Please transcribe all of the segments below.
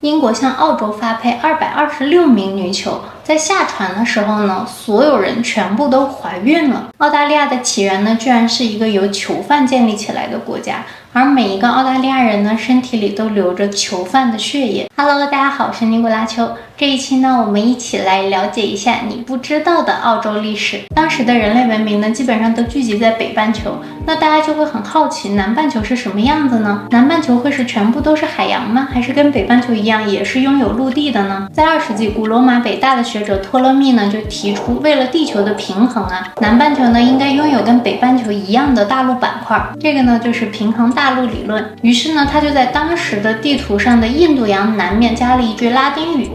英国向澳洲发配226名女囚，在下船的时候呢，所有人全部都怀孕了。澳大利亚的起源呢，居然是一个由囚犯建立起来的国家，而每一个澳大利亚人呢，身体里都流着囚犯的血液。Hello， 大家好，我是尼古拉秋。这一期呢，我们一起来了解一下你不知道的澳洲历史。当时的人类文明呢，基本上都聚集在北半球，那大家就会很好奇，南半球是什么样子呢？南半球会是全部都是海洋吗？还是跟北半球一样，也是拥有陆地的呢？在2世纪，古罗马北大的学者托勒密呢，就提出，为了地球的平衡啊，南半球呢应该拥有跟北半球一样的大陆板块，这个呢就是平衡大陆理论。于是呢，他就在当时的地图上的印度洋南面加了一句拉丁语，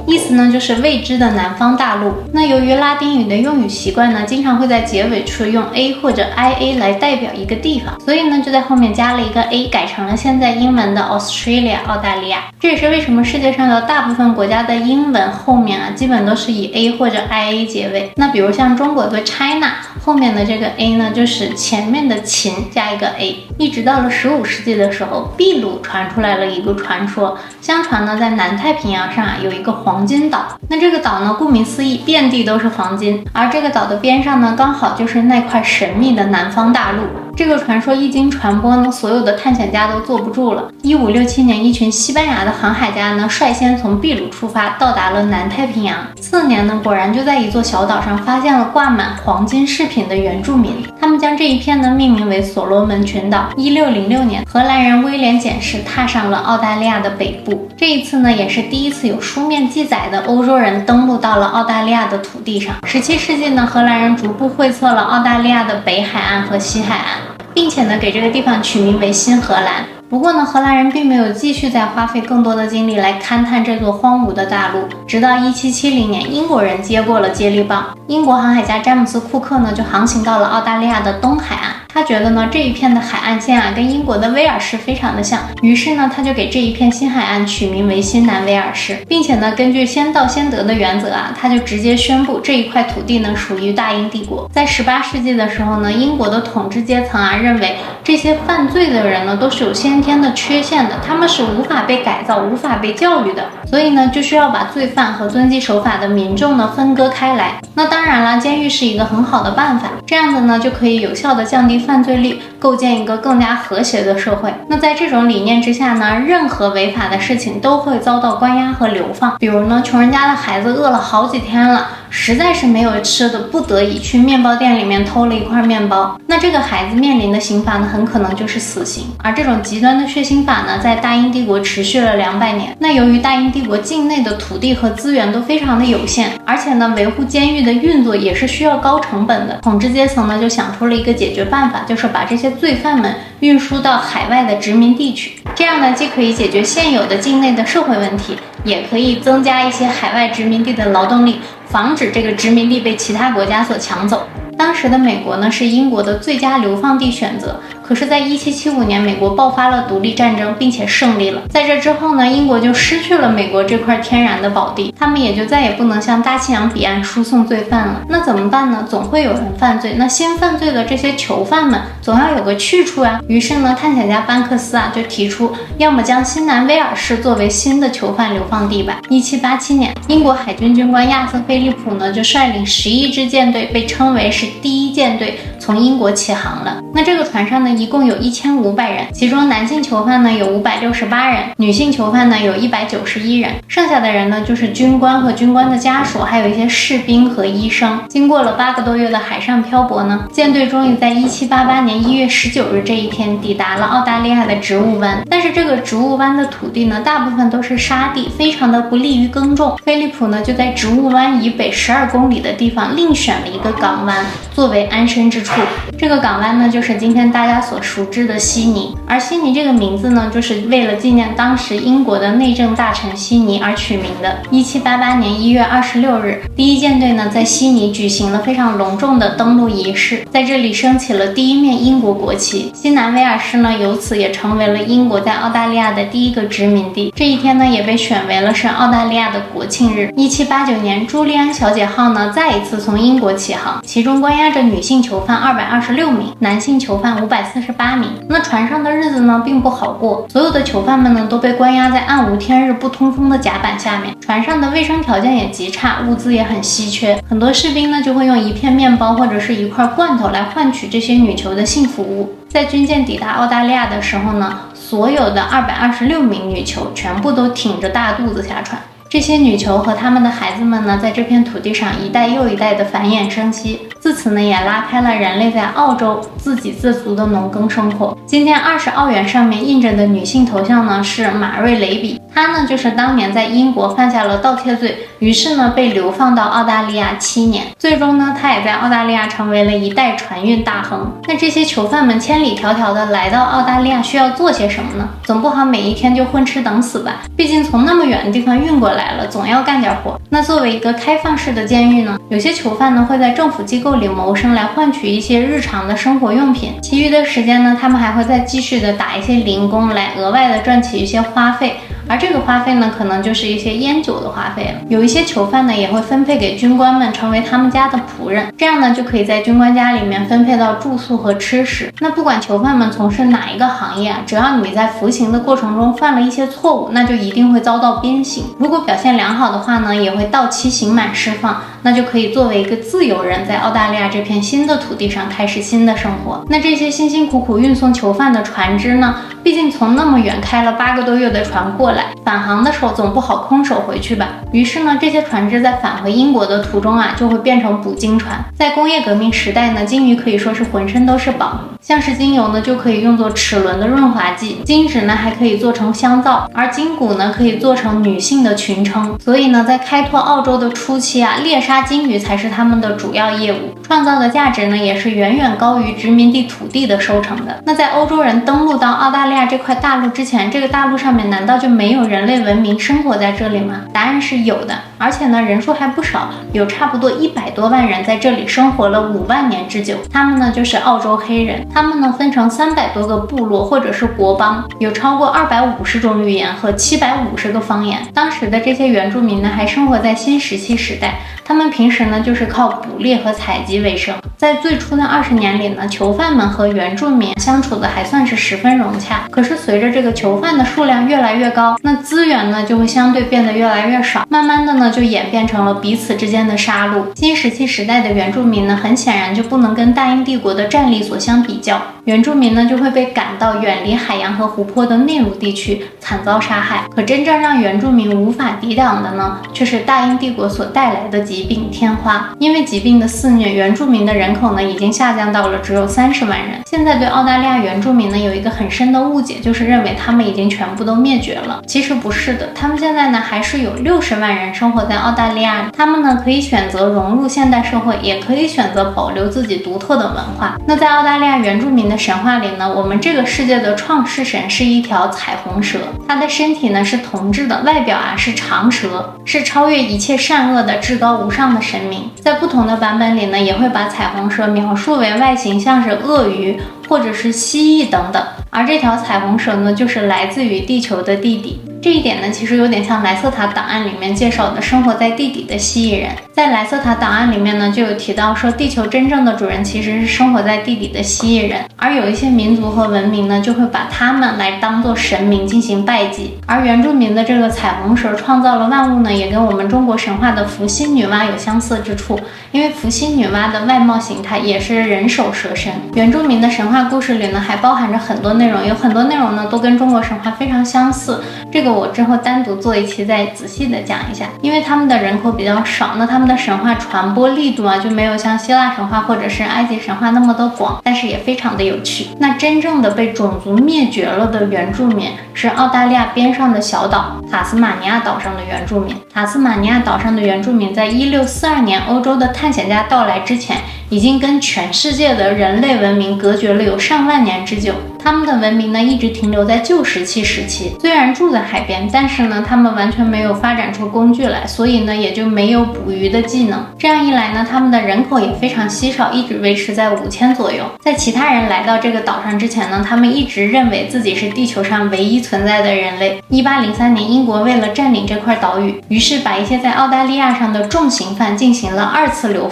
意思呢就是未知的南方大陆。那由于拉丁语的用语习惯呢，经常会在结尾处用 A 或者 IA 来代表一个地方，所以呢就在后面加了一个 A， 改成了现在英文的 Australia 澳大利亚。这也是为什么世界上的大部分国家的英文后面啊，基本都是以 A 或者 IA 结尾。那比如像中国的 China， 后面的这个 A 呢，就是前面的秦加一个 A。一直到了15世纪的时候，秘鲁传出来了一个传说，相传呢在南太平洋上啊有一个黄金岛。那这个岛呢，顾名思义，遍地都是黄金，而这个岛的边上呢，刚好就是那块神秘的南方大陆。这个传说一经传播呢，所有的探险家都坐不住了。1567年，一群西班牙的航海家呢，率先从秘鲁出发，到达了南太平洋。次年呢，果然就在一座小岛上发现了挂满黄金饰品的原住民，他们将这一片呢命名为所罗门群岛。1606年，荷兰人威廉简氏踏上了澳大利亚的北部。这一次呢，也是第一次有书面记载的欧洲人登陆到了澳大利亚的土地上。17世纪呢，荷兰人逐步绘测了澳大利亚的北海岸和西海岸，并且呢，给这个地方取名为新荷兰。不过呢，荷兰人并没有继续再花费更多的精力来勘探这座荒芜的大陆，直到1770年，英国人接过了接力棒。英国航海家詹姆斯·库克呢，就航行到了澳大利亚的东海岸。他觉得呢，这一片的海岸线啊，跟英国的威尔士非常的像，于是呢，他就给这一片新海岸取名为新南威尔士，并且呢，根据先到先得的原则啊，他就直接宣布这一块土地呢属于大英帝国。在18世纪的时候呢，英国的统治阶层啊认为这些犯罪的人呢都是有先天的缺陷的，他们是无法被改造、无法被教育的，所以呢，就需要把罪犯和遵纪守法的民众呢分割开来。那当然了，监狱是一个很好的办法，这样子呢就可以有效的降低犯罪率，构建一个更加和谐的社会。那在这种理念之下呢，任何违法的事情都会遭到关押和流放。比如呢，穷人家的孩子饿了好几天了，实在是没有吃的，不得已去面包店里面偷了一块面包，那这个孩子面临的刑罚呢，很可能就是死刑。而这种极端的血腥法呢，在大英帝国持续了200年。那由于大英帝国境内的土地和资源都非常的有限，而且呢，维护监狱的运作也是需要高成本的，统治阶层呢就想出了一个解决办法，就是把这些罪犯们运输到海外的殖民地去。这样呢，既可以解决现有的境内的社会问题，也可以增加一些海外殖民地的劳动力，防止这个殖民地被其他国家所抢走。当时的美国呢，是英国的最佳流放地选择。可是在1775年，美国爆发了独立战争，并且胜利了。在这之后呢，英国就失去了美国这块天然的宝地，他们也就再也不能向大西洋彼岸输送罪犯了。那怎么办呢？总会有人犯罪，那新犯罪的这些囚犯们总要有个去处啊。于是呢，探险家班克斯啊就提出，要么将新南威尔士作为新的囚犯流放地吧。1787年，英国海军军官亚瑟·菲利普呢就率领11支舰队，被称为是第一舰队，从英国起航了。那这个船上呢，一共有1500人，其中男性囚犯呢有568人，女性囚犯呢有191人，剩下的人呢就是军官和军官的家属，还有一些士兵和医生。经过了8个多月的海上漂泊呢，舰队终于在1788年1月19日这一天抵达了澳大利亚的植物湾。但是这个植物湾的土地呢，大部分都是沙地，非常的不利于耕种。菲利普呢就在植物湾以北12公里的地方另选了一个港湾作为安身之处。这个港湾呢，就是今天大家所熟知的悉尼。而悉尼这个名字呢，就是为了纪念当时英国的内政大臣悉尼而取名的。1788年1月26日，第一舰队呢在悉尼举行了非常隆重的登陆仪式，在这里升起了第一面英国国旗。新南威尔士呢，由此也成为了英国在澳大利亚的第一个殖民地。这一天呢，也被选为了是澳大利亚的国庆日。1789年，朱利安小姐号呢再一次从英国起航，其中关押着女性囚犯226名，男性性囚犯548名。那船上的日子呢并不好过，所有的囚犯们呢都被关押在暗无天日不通风的甲板下面，船上的卫生条件也极差，物资也很稀缺，很多士兵呢就会用一片面包或者是一块罐头来换取这些女囚的性服务。在军舰抵达澳大利亚的时候呢，所有的226名女囚全部都挺着大肚子下船。这些女囚和他们的孩子们呢，在这片土地上一代又一代的繁衍生息，自此呢，也拉开了人类在澳洲自给自足的农耕生活。今天20澳元上面印着的女性头像呢，是马瑞雷比，她呢就是当年在英国犯下了盗窃罪，于是呢被流放到澳大利亚7年，最终呢，她也在澳大利亚成为了一代船运大亨。那这些囚犯们千里迢迢的来到澳大利亚，需要做些什么呢？总不好每一天就混吃等死吧，毕竟从那么远的地方运过来了，总要干点活。那作为一个开放式的监狱呢，有些囚犯呢会在政府机构里谋生，来换取一些日常的生活用品，其余的时间呢，他们还会再继续的打一些零工，来额外的赚取一些花费。而这个花费呢，可能就是一些烟酒的花费了。有一些囚犯呢，也会分配给军官们，成为他们家的仆人，这样呢，就可以在军官家里面分配到住宿和吃食。那不管囚犯们从事哪一个行业啊，只要你在服刑的过程中犯了一些错误，那就一定会遭到鞭刑。如果表现良好的话呢，也会到期刑满释放，那就可以作为一个自由人，在澳大利亚这片新的土地上开始新的生活。那这些辛辛苦苦运送囚犯的船只呢，毕竟从那么远开了8个多月的船过来，返航的时候总不好空手回去吧。于是呢，这些船只在返回英国的途中啊，就会变成捕鲸船。在工业革命时代呢，鲸鱼可以说是浑身都是宝，像是精油呢就可以用作齿轮的润滑剂，金纸呢还可以做成香皂，而金骨呢可以做成女性的裙撑。所以呢，在开拓澳洲的初期啊，猎杀鲸鱼才是他们的主要业务，创造的价值呢也是远远高于殖民地土地的收成的。那在欧洲人登陆到澳大利亚这块大陆之前，这个大陆上面难道就没有人类文明生活在这里吗？答案是有的，而且呢人数还不少，有差不多100多万人在这里生活了5万年之久。他们呢就是澳洲黑人，他们呢分成300多个部落或者是国邦，有超过250种语言和750个方言。当时的这些原住民呢还生活在新石器时代，他们平时呢就是靠捕猎和采集为生。在最初的20年里呢，囚犯们和原住民相处的还算是十分融洽。可是随着这个囚犯的数量越来越高，那资源呢就会相对变得越来越少，慢慢的呢就演变成了彼此之间的杀戮。新石器时代的原住民呢，很显然就不能跟大英帝国的战力所相比较，原住民呢就会被赶到远离海洋和湖泊的内陆地区，惨遭杀害。可真正让原住民无法抵挡的呢，却是大英帝国所带来的疾病天花。因为疾病的肆虐，原住民的人口呢已经下降到了只有30万人。现在对澳大利亚原住民呢有一个很深的误解，就是认为他们已经全部都灭绝了。其实不是的，他们现在呢还是有60万人生活在澳大利亚，他们呢可以选择融入现代社会，也可以选择保留自己独特的文化。那在澳大利亚原住民的神话里呢，我们这个世界的创世神是一条彩虹蛇，它的身体呢是铜制的，外表啊是长蛇，是超越一切善恶的至高无上的神明。在不同的版本里呢，也会把彩虹蛇描述为外形像是鳄鱼或者是蜥蜴等等，而这条彩虹蛇呢就是来自于地球的弟弟。这一点呢，其实有点像莱瑟塔档案里面介绍的生活在地底的蜥蜴人。在莱瑟塔档案里面呢，就有提到说，地球真正的主人其实是生活在地底的蜥蜴人，而有一些民族和文明呢，就会把他们来当作神明进行拜祭。而原住民的这个彩虹蛇创造了万物呢，也跟我们中国神话的伏羲女娲有相似之处，因为伏羲女娲的外貌形态也是人首蛇身。原住民的神话故事里呢，还包含着很多内容，有很多内容呢都跟中国神话非常相似。这个我之后单独做一期再仔细的讲一下。因为他们的人口比较少，那他们的神话传播力度啊就没有像希腊神话或者是埃及神话那么的广，但是也非常的有趣。那真正的被种族灭绝了的原住民是澳大利亚边上的小岛塔斯马尼亚岛上的原住民。塔斯马尼亚岛上的原住民在1642年欧洲的探险家到来之前，已经跟全世界的人类文明隔绝了有上万年之久。他们的文明呢一直停留在旧石器时期，虽然住在海边，但是呢他们完全没有发展出工具来，所以呢也就没有捕鱼的技能。这样一来呢，他们的人口也非常稀少，一直维持在5000左右。在其他人来到这个岛上之前呢，他们一直认为自己是地球上唯一存在的人类。1803年，英国为了占领这块岛屿，于是把一些在澳大利亚上的重刑犯进行了2次流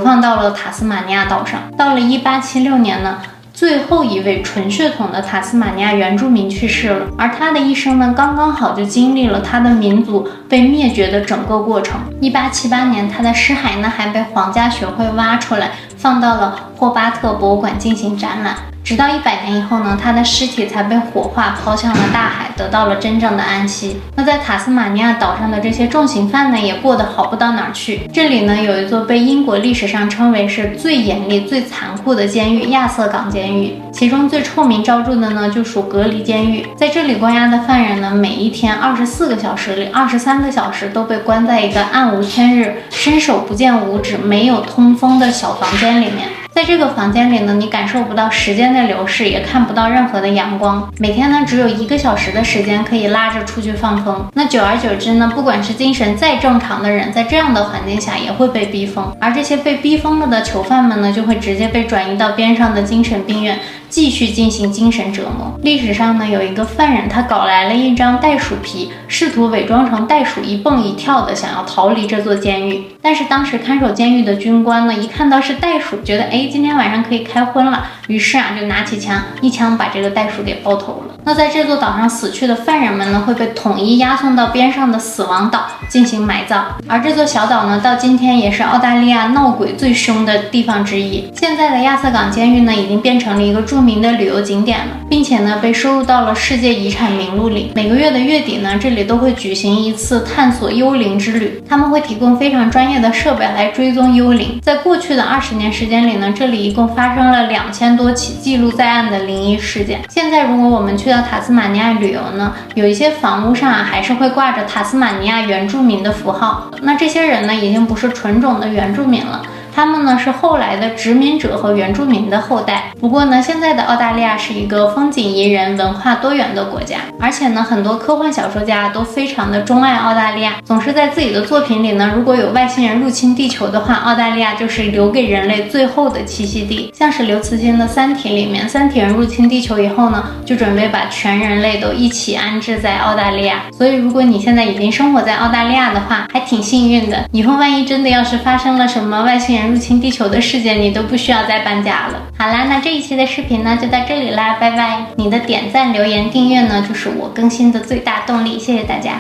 放到了塔斯马尼亚岛上。到了1876年呢，最后一位纯血统的塔斯马尼亚原住民去世了，而他的一生呢，刚刚好就经历了他的民族被灭绝的整个过程。1878年，他的尸骸呢还被皇家学会挖出来，放到了霍巴特博物馆进行展览。直到100年以后呢，他的尸体才被火化抛向了大海，得到了真正的安息。那在塔斯马尼亚岛上的这些重刑犯呢，也过得好不到哪儿去。这里呢有一座被英国历史上称为是最严厉、最残酷的监狱——亚瑟港监狱。其中最臭名昭著的呢，就属隔离监狱。在这里关押的犯人呢，每一天24个小时里，23个小时都被关在一个暗无天日、伸手不见五指、没有通风的小房间里面。在这个房间里呢，你感受不到时间的流逝，也看不到任何的阳光。每天呢，只有1个小时的时间可以拉着出去放风。那久而久之呢，不管是精神再正常的人，在这样的环境下也会被逼疯。而这些被逼疯了的囚犯们呢，就会直接被转移到边上的精神病院，继续进行精神折磨。历史上呢，有一个犯人，他搞来了一张袋鼠皮，试图伪装成袋鼠一蹦一跳的想要逃离这座监狱。但是当时看守监狱的军官呢，一看到是袋鼠，觉得今天晚上可以开荤了，于是就拿起枪，一枪把这个袋鼠给爆头了。那在这座岛上死去的犯人们呢，会被统一押送到边上的死亡岛进行埋葬。而这座小岛呢，到今天也是澳大利亚闹鬼最凶的地方之一。现在的亚瑟港监狱呢，已经变成了一个著名的旅游景点了，并且呢，被收入到了世界遗产名录里。每个月的月底呢，这里都会举行一次探索幽灵之旅，他们会提供非常专业的设备来追踪幽灵。在过去的20年时间里呢，这里一共发生了2000多起记录在案的灵异事件。现在如果我们去到塔斯马尼亚旅游呢，有一些房屋上还是会挂着塔斯马尼亚原住民的符号。那这些人呢，已经不是纯种的原住民了，他们呢是后来的殖民者和原住民的后代。不过呢，现在的澳大利亚是一个风景宜人、文化多元的国家，而且呢，很多科幻小说家都非常的钟爱澳大利亚，总是在自己的作品里呢，如果有外星人入侵地球的话，澳大利亚就是留给人类最后的栖息地。像是刘慈欣的《三体》里面，三体人入侵地球以后呢，就准备把全人类都一起安置在澳大利亚。所以如果你现在已经生活在澳大利亚的话，还挺幸运的。以后万一真的要是发生了什么外星人入侵地球的事件，你都不需要再搬家了。好啦，那这一期的视频呢就到这里啦，拜拜！你的点赞、留言、订阅呢，就是我更新的最大动力，谢谢大家。